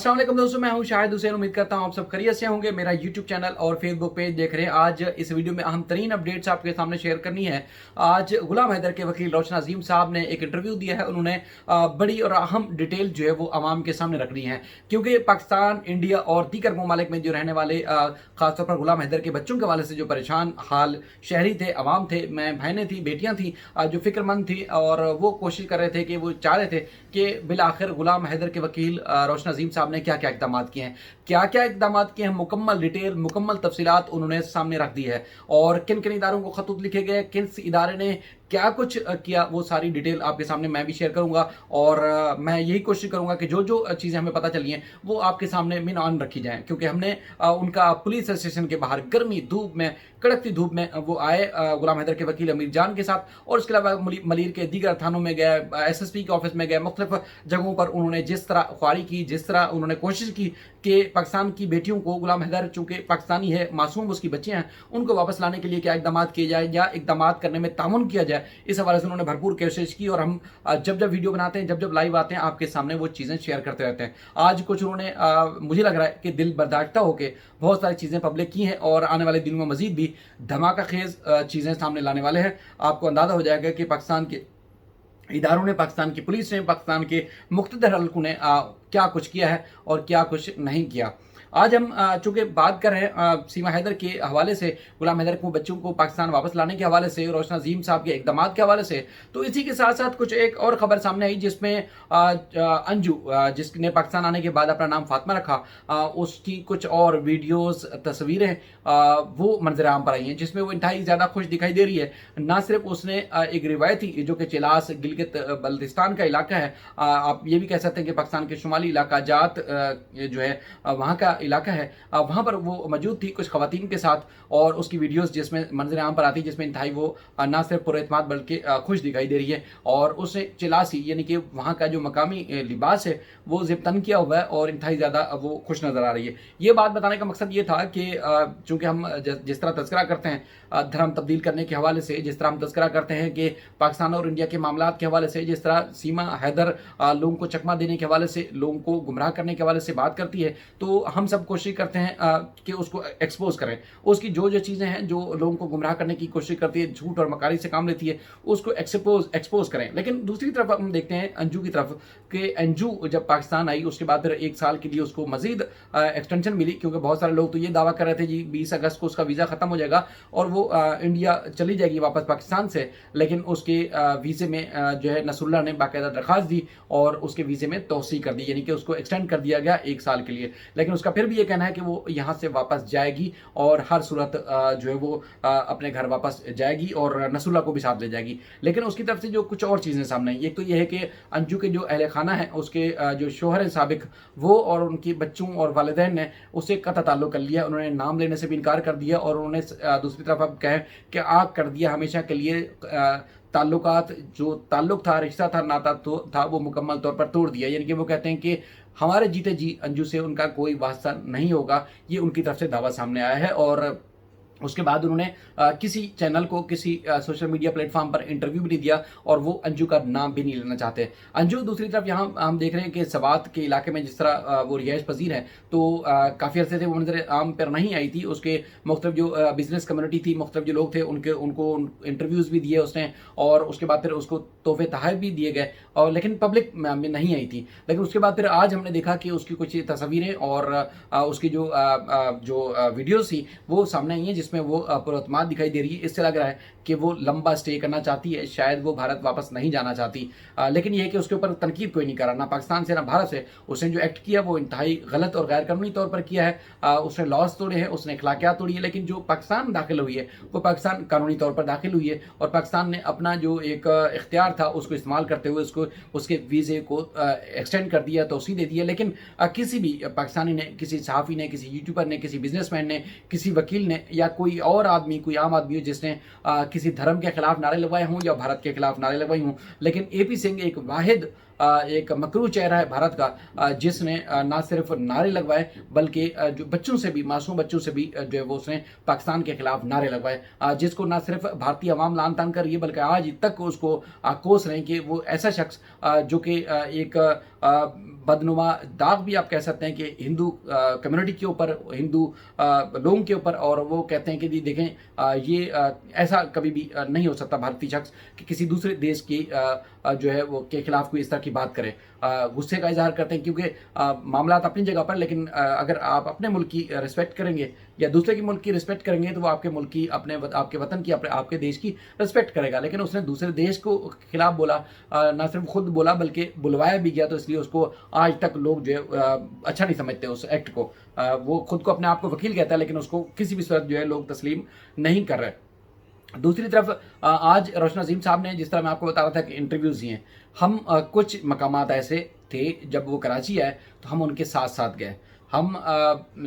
अस्सलाम वालेकुम दोस्तों, मैं हूं शाहिद हुसैन। उम्मीद करता हूं आप सब खैरियत से होंगे। मेरा यूट्यूब चैनल और फेसबुक पेज देख रहे हैं। आज इस वीडियो में अहम तरीन अपडेट्स आपके सामने शेयर करनी है। आज गुलाम हैदर के वकील रोशन अजीम साहब ने एक इंटरव्यू दिया है। उन्होंने बड़ी और अहम डिटेल जो है वो आवाम के सामने रखनी है, क्योंकि पाकिस्तान, इंडिया और दीगर ममालिक में जो रहने वाले खासतौर पर गुलाम हैदर के बच्चों के हवाले से जो परेशान हाल शहरी थे, अवाम थे, मैं बहनें थी, बेटियाँ थी, जो फिक्रमंद थी, और वो कोशिश कर रहे थे कि वो चाह रहे थे कि बिल आखिर गुलाम हैदर के वकील रोशन अजीम साहब ने क्या क्या इकदाम किए हैं, क्या क्या इकदाम किए हैं, मुकम्मल डिटेल, मुकम्मल तफसीलात उन्होंने सामने रख दी है। और किन किन इदारों को खतूत लिखे गए, किस इदारे ने क्या कुछ किया, वो सारी डिटेल आपके सामने मैं भी शेयर करूंगा। और मैं यही कोशिश करूंगा कि जो जो चीज़ें हमें पता चली हैं वो आपके सामने मिन ऑन रखी जाएं, क्योंकि हमने उनका पुलिस स्टेशन के बाहर गर्मी धूप में, कड़कती धूप में वो आए गुलाम हैदर के वकील अमीर जान के साथ, और उसके अलावा मलीर के दीगर थानों में गए, SSP के ऑफिस में गए, मुख्तलिफ जगहों पर उन्होंने जिस तरह ख्वारी की, जिस तरह उन्होंने कोशिश की कि पाकिस्तान की बेटियों को, गुलाम हैदर चूंकि पाकिस्तानी है, मासूम उसकी बच्चियां हैं, उनको वापस लाने के लिए क्या इकदाम किए जाए या इकदाम करने में तामुन किया जाए, इस हवाले से उन्होंने भरपूर कोशिश की। और हम जब जब वीडियो बनाते हैं, जब जब लाइव आते हैं, आपके सामने वो चीज़ें शेयर करते रहते हैं। आज कुछ उन्होंने मुझे लग रहा है कि दिल बर्दाश्ता होकर बहुत सारी चीज़ें पब्लिक की हैं, और आने वाले दिनों में मजीद भी धमाका खेज चीज़ें सामने लाने वाले हैं। आपको अंदाज़ा हो जाएगा कि पाकिस्तान के इदारों ने, पाकिस्तान की पुलिस ने, पाकिस्तान के मुख्तदर हल्कों ने क्या कुछ किया है और क्या कुछ नहीं किया। आज हम चूंकि बात कर रहे हैं सीमा हैदर के हवाले से, गुलाम हैदर को बच्चों को पाकिस्तान वापस लाने के हवाले से, रोशन अजीम साहब के इकदाम के हवाले से, तो इसी के साथ साथ कुछ एक और खबर सामने आई जिसमें अंजू, जिसने पाकिस्तान आने के बाद अपना नाम फातिमा रखा, उसकी कुछ और वीडियोस, तस्वीरें वो मंजर आम पर आई हैं, जिसमें वो इंतहाई ज़्यादा खुश दिखाई दे रही है। ना सिर्फ उसने एक रिवायती जो कि चिलास गिलगित बल्तिस्तान का इलाका है, आप ये भी कह सकते हैं कि पाकिस्तान के शुमाली इलाका जात जो है वहाँ का इलाका है, वहाँ पर वो मौजूद थी कुछ खवातीन के साथ, और उसकी वीडियोस जिसमें मंजर आम पर आती, जिसमें इंतहाई वो ना सिर्फ पुरएतमाद बल्कि खुश दिखाई दे रही है। और उसने चिलासी यानी कि वहाँ का जो मकामी लिबास है वो ज़िब्तन किया हुआ है, और इंतहाई ज़्यादा वो खुश नज़र आ रही है। ये बात बताने का मकसद ये था कि चूँकि हम जिस तरह तस्करा करते हैं धर्म तब्दील करने के हवाले से, जिस तरह हम तस्करा करते हैं कि पाकिस्तान और इंडिया के मामलात के हवाले से, जिस तरह सीमा हैदर लोगों को चकमा देने के हवाले से, लोगों को गुमराह करने के हवाले से बात करती है, तो हम सब कोशिश करते हैं कि उसको एक्सपोज करें। उसकी जो जो चीज़ें हैं जो लोगों को गुमराह करने की कोशिश करती है, झूठ और मकारी से काम लेती है, उसको एक्सपोज करें। लेकिन दूसरी तरफ हम देखते हैं अंजू की तरफ, कि अंजू जब पाकिस्तान आई उसके बाद फिर 1 साल के लिए उसको मजीद एक्सटेंशन मिली, क्योंकि बहुत सारे लोग तो ये दावा कर रहे थे जी 20 अगस्त को उसका वीज़ा ख़त्म हो जाएगा और वो इंडिया चली जाएगी वापस पाकिस्तान से। लेकिन उसके वीज़े में जो है नसरुल्लाह ने बाकायदा दरख्वास्त दी और उसके वीज़े में तोसी कर दी, यानी कि उसको एक्सटेंड कर दिया गया 1 साल के लिए। लेकिन उसका फिर भी ये कहना है कि वो यहाँ से वापस जाएगी और हर सूरत जो है वो अपने घर वापस जाएगी और नसरुल्लाह को भी साथ ले जाएगी। लेकिन उसकी तरफ से जो कुछ और चीज़ें सामने आई, एक तो ये है कि अंजू के जो अहले खाना है, उसके जो शोहर हैं साबिक, वो और उनकी बच्चों और वालिदैन ने उससे कतई ताल्लुक़ कर लिया। उन्होंने नाम लेने से भी इनकार कर दिया, और उन्होंने दूसरी तरफ अब कहें कि आग कर दिया हमेशा के लिए, ताल्लुकात, जो ताल्लुक था, रिश्ता था, नाता तो था, वो मुकम्मल तौर पर तोड़ दिया। यानी कि वो कहते हैं कि हमारे जीते जी अंजू से उनका कोई वास्ता नहीं होगा, ये उनकी तरफ से दावा सामने आया है। और उसके बाद उन्होंने किसी चैनल को, किसी सोशल मीडिया प्लेटफॉर्म पर इंटरव्यू भी नहीं दिया, और वो अंजू का नाम भी नहीं लेना चाहते। अंजू दूसरी तरफ यहाँ हम देख रहे हैं कि सवात के इलाके में जिस तरह वो रिहाइश पजीर है, तो काफ़ी अर्से से वो मंजर आम पर नहीं आई थी। उसके मुख्तलिफ जो बिज़नेस कम्युनिटी थी, मुख्तलिफ जो लोग थे, उनको इंटरव्यूज़ भी दिए उसने, और उसके बाद फिर उसको तोहफे तोहफ़े भी दिए गए, और लेकिन पब्लिक में नहीं आई थी। लेकिन उसके बाद फिर आज हमने देखा कि उसकी कुछ तस्वीरें और उसकी जो वीडियोज़ थी वो सामने आई हैं, जिसमें वो पुरअतमाद दिखाई दे रही है। इससे लग रहा है कि वो लंबा स्टे करना चाहती है, शायद वो भारत वापस नहीं जाना चाहती। लेकिन यह है कि उसके ऊपर तनकीद कोई नहीं करा, ना पाकिस्तान से ना भारत से। उसने जो एक्ट किया वो इंतहाई गलत और गैर कानूनी तौर पर किया है। उसने लॉस तोड़े हैं, उसने अखलाकियात तोड़ी है। लेकिन जो पाकिस्तान दाखिल हुई है वो पाकिस्तान कानूनी तौर पर दाखिल हुई है, और पाकिस्तान ने अपना जो एक इख्तियार था उसको इस्तेमाल करते हुए उसके वीज़े को एक्सटेंड कर दिया, तोसी दे दिया। लेकिन किसी भी पाकिस्तानी ने, किसी सहाफ़ी ने, किसी यूट्यूबर ने, किसी बिजनेसमैन ने, किसी वकील ने, या कोई और आदमी, कोई आम आदमी हो जिसने किसी धर्म के खिलाफ नारे लगवाए हों या भारत के खिलाफ नारे लगवाए हों, लेकिन AP सिंह एक वाहिद एक मकरू चेहरा है भारत का, जिसने ना सिर्फ नारे लगवाए बल्कि जो बच्चों से भी, मासूम बच्चों से भी जो है वो उसने पाकिस्तान के खिलाफ नारे लगवाए, जिसको ना सिर्फ भारतीय आवाम लान तान कर रही है बल्कि आज तक उसको कोस रहे हैं कि वो ऐसा शख्स जो कि एक बदनुमा दाग भी आप कह सकते हैं कि हिंदू कम्युनिटी के ऊपर, हिंदू लोगों के ऊपर, और वो कहते हैं कि जी देखें ये ऐसा कभी भी नहीं हो सकता भारतीय शख्स कि किसी दूसरे देश की जो है वो के खिलाफ कोई इस तरह की बात करे। गुस्से का इजहार करते हैं क्योंकि मामलात अपनी जगह पर, लेकिन अगर आप अपने मुल्क की रिस्पेक्ट करेंगे या दूसरे के मुल्क की रिस्पेक्ट करेंगे तो वो आपके मुल्क की, आपके वतन की, आपके देश की रिस्पेक्ट करेगा। लेकिन उसने दूसरे देश को खिलाफ बोला, ना सिर्फ खुद बोला बल्कि बुलवाया भी गया, तो इसलिए उसको आज तक लोग जो है अच्छा नहीं समझते उस एक्ट को। वो खुद को अपने आप को वकील कहता है लेकिन उसको किसी भी सूरत जो है लोग तस्लीम नहीं कर रहे। दूसरी तरफ आज रोशन अजीम साहब ने, जिस तरह मैं आपको बता रहा था कि इंटरव्यूज़ दिए, हम कुछ मकामात ऐसे थे जब वो कराची आए तो हम उनके साथ साथ गए। हम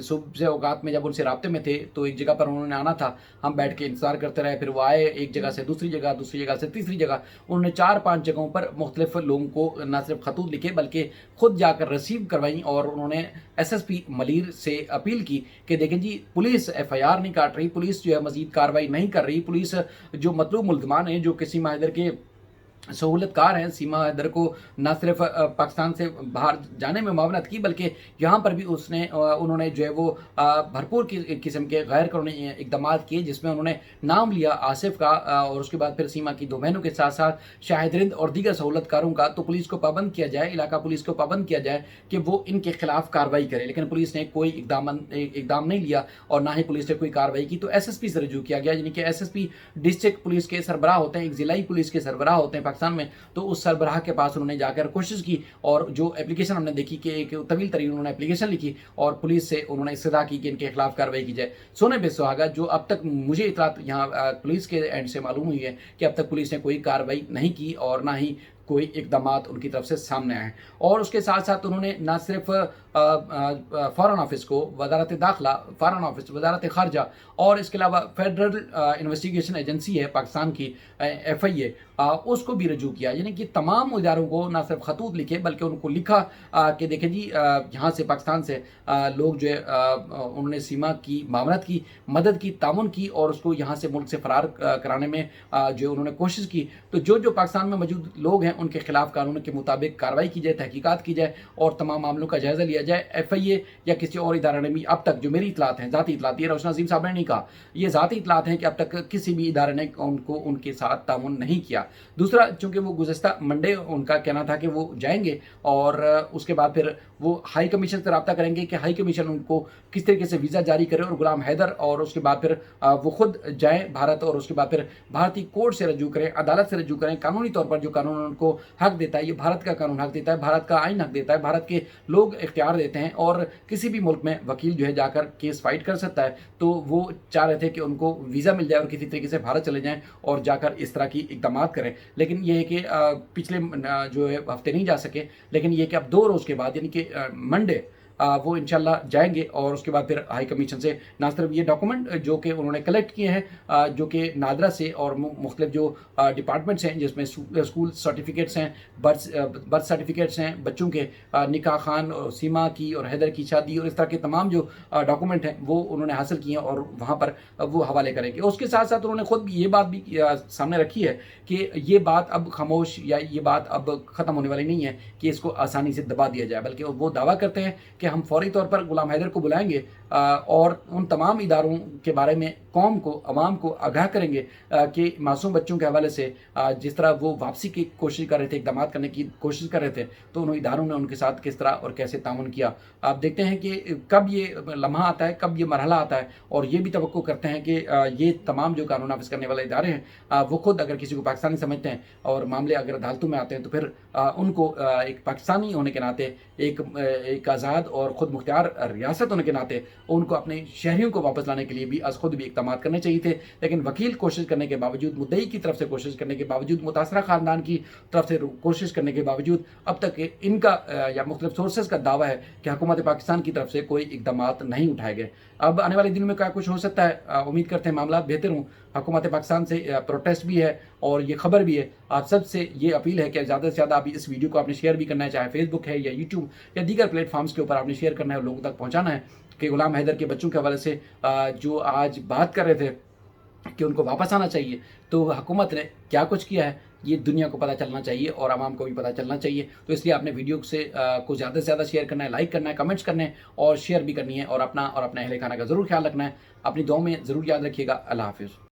सुबह से औकात में जब उनसे राब्ते में थे तो एक जगह पर उन्होंने आना था, हम बैठ के इंतज़ार करते रहे, फिर वो आए एक जगह से दूसरी जगह, दूसरी जगह से तीसरी जगह। उन्होंने 4-5 जगहों पर मुख्तलिफ लोगों को न सिर्फ खतूत लिखे बल्कि खुद जाकर रिसीव करवाई, और उन्होंने SSP मलीर से अपील की कि देखें जी, पुलिस FIR नहीं काट रही, पुलिस जो है मज़ीद कार्रवाई नहीं कर रही, पुलिस जो मतलूब मुल्ज़मान हैं, जो किसी माहिदर के सहूलतकार हैं, सीमा हैदर को न सिर्फ पाकिस्तान से बाहर जाने में मुआवनत की बल्कि यहाँ पर भी उन्होंने जो है वो भरपूर किस्म के गैर कानूनी इकदाम किए, जिसमें उन्होंने नाम लिया आसिफ का, और उसके बाद फिर सीमा की 2 बहनों के साथ साथ शाहिद रिंद और दीगर सहूलतकारों का। तो पुलिस को पाबंद किया जाए, इलाका पुलिस को पाबंद किया जाए कि वो इनके खिलाफ कार्रवाई करे, लेकिन पुलिस ने कोई इकदाम नहीं लिया और ना ही पुलिस ने कोई कार्रवाई की। तो SSP से रजू किया गया, यानी कि SSP डिस्ट्रिक्ट पुलिस के सरबराह होते हैं, एक जिलाई पुलिस के सरबराह होते हैं पाकिस्तान में। तो उस सरबराह के पास उन्होंने जाकर कोशिश की, और जो एप्लीकेशन हमने देखी कि एक तवील तरीन उन्होंने एप्लीकेशन लिखी और पुलिस से उन्होंने इस्तदा की कि इनके खिलाफ कार्रवाई की जाए। सोने पे सुहागा, जो अब तक मुझे इतलात यहाँ पुलिस के एंड से मालूम हुई है कि अब तक पुलिस ने कोई कार्रवाई नहीं की और ना ही कोई इकदाम उनकी तरफ से सामने आए। और उसके साथ साथ उन्होंने ना सिर्फ फ़ॉरेन ऑफिस को, वजारत दाखिला, फ़ॉरेन ऑफिस, वजारत ख़ारजा, और इसके अलावा फेडरल इन्वेस्टिगेशन एजेंसी है पाकिस्तान की FIA, उसको भी रजू किया। यानी कि तमाम इदारों को ना सिर्फ खतूत लिखे बल्कि उनको लिखा कि देखें जी, यहाँ से पाकिस्तान से लोग जो है उन्होंने सीमा की मामलत की, मदद की, तामुन की, और उसको यहाँ से मुल्क से फ़रार कराने में जो उन्होंने कोशिश की। तो जो पाकिस्तान में मौजूद लोग हैं उनके खिलाफ कानून के मुताबिक कार्रवाई की जाए, तहकीकात की जाए और तमाम मामलों का जायज़ा लिया जाए। FIA या किसी और इदारे ने भी अब तक, जो मेरी इतलात हैं, ज़ाती इतलात, ये रोशन अजीम साहब ने नहीं कहा, ये ज़ाती इतलात हैं कि अब तक किसी भी इदारे ने उनके साथ तामुन नहीं किया। दूसरा, चूँकि वो गुज़श्ता मंडे उनका कहना था कि वो जाएंगे और उसके बाद फिर वो हाई कमीशन से रब्ता करेंगे कि हाई कमीशन उनको किस तरीके से वीज़ा जारी करे और गुलाम हैदर, और उसके बाद फिर वो खुद जाएँ भारत और उसके बाद फिर भारतीय कोर्ट से रजू करें, अदालत से रजू करें। कानूनी तौर पर जो कानून उनको हक देता है, ये भारत का कानून हक देता है, भारत का आइन हक देता है, भारत के लोग इख्तियार देते हैं, और किसी भी मुल्क में वकील जो है जाकर केस फाइट कर सकता है। तो वो चाह रहे थे कि उनको वीज़ा मिल जाए और किसी तरीके से भारत चले जाएं और जाकर इस तरह की इकदाम करें। लेकिन ये है कि पिछले जो है हफ्ते नहीं जा सके, लेकिन ये कि अब 2 रोज़ के बाद, यानी कि मंडे, वो इंशाल्लाह जाएंगे और उसके बाद फिर हाई कमीशन से ना सिर्फ ये डॉक्यूमेंट जो कि उन्होंने कलेक्ट किए हैं, जो कि नादरा से और मुख्तलिफ जो डिपार्टमेंट्स हैं, जिसमें स्कूल सर्टिफिकेट्स हैं, बर्थ सर्टिफिकेट्स हैं, बच्चों के निकाह खान और सीमा की और हैदर की शादी और इस तरह के तमाम जो डॉक्यूमेंट हैं वो उन्होंने हासिल किए हैं और वहाँ पर वो हवाले करेंगे। उसके साथ साथ उन्होंने खुद ये बात भी सामने रखी है कि ये बात अब खामोश, या ये बात अब ख़त्म होने वाली नहीं है कि इसको आसानी से दबा दिया जाए, बल्कि वो दावा करते हैं कि हम फौरी तौर पर गुलाम हैदर को बुलाएंगे और उन तमाम इदारों के बारे में कौम को, अवाम को आगाह करेंगे कि मासूम बच्चों के हवाले से जिस तरह वो वापसी की कोशिश कर रहे थे, इक़दाम करने की कोशिश कर रहे थे, तो उन इदारों ने उनके साथ किस तरह और कैसे तामुन किया। आप देखते हैं कि कब ये लम्हा आता है, कब ये मरहला आता है, और ये भी तवक्को करते हैं कि ये तमाम जो कानून नाफिज करने वाले इदारे हैं वो खुद अगर किसी को पाकिस्तानी समझते हैं और मामले अगर अदालतों में आते हैं तो फिर उनको एक पाकिस्तानी होने के नाते, एक आज़ाद और ख़ुद मुख्तियार रियासत होने के नाते उनको अपने शहरियों को वापस लाने के लिए भी आज खुद भी इक़दाम करने चाहिए थे। लेकिन वकील कोशिश करने के बावजूद, मुद्दई की तरफ से कोशिश करने के बावजूद, मुतासरा ख़ानदान की तरफ से कोशिश करने के बावजूद अब तक इनका या मुख्तलिफ सोर्सेज का दावा है कि हुकूमत पाकिस्तान की तरफ से कोई इक़दाम नहीं उठाए गए। अब आने वाले दिनों में क्या कुछ हो सकता है, उम्मीद करते हैं मामला बेहतर हों। हुकूमत पाकिस्तान से प्रोटेस्ट भी है और ये खबर भी है। आप सब से ये अपील है कि ज़्यादा से ज़्यादा आप इस वीडियो को आपने शेयर भी करना है, चाहे फेसबुक है या यूट्यूब या दीगर प्लेटफॉर्म्स के ऊपर आपने शेयर करना है और लोगों तक पहुँचाना है कि गुलाम हैदर के बच्चों के हवाले से जो आज बात कर रहे थे कि उनको वापस आना चाहिए, तो हुकूमत ने क्या कुछ किया है ये दुनिया को पता चलना चाहिए और आवाम को भी पता चलना चाहिए। तो इसलिए आपने वीडियो से को ज़्यादा से ज़्यादा शेयर करना है, लाइक करना है, कमेंट्स करने हैं और शेयर भी करनी है और अपना और अपने अहल खाना का ज़रूर ख्याल रखना है। अपनी दुआ में ज़रूर याद रखिएगा। अल्लाह हाफ़िज़।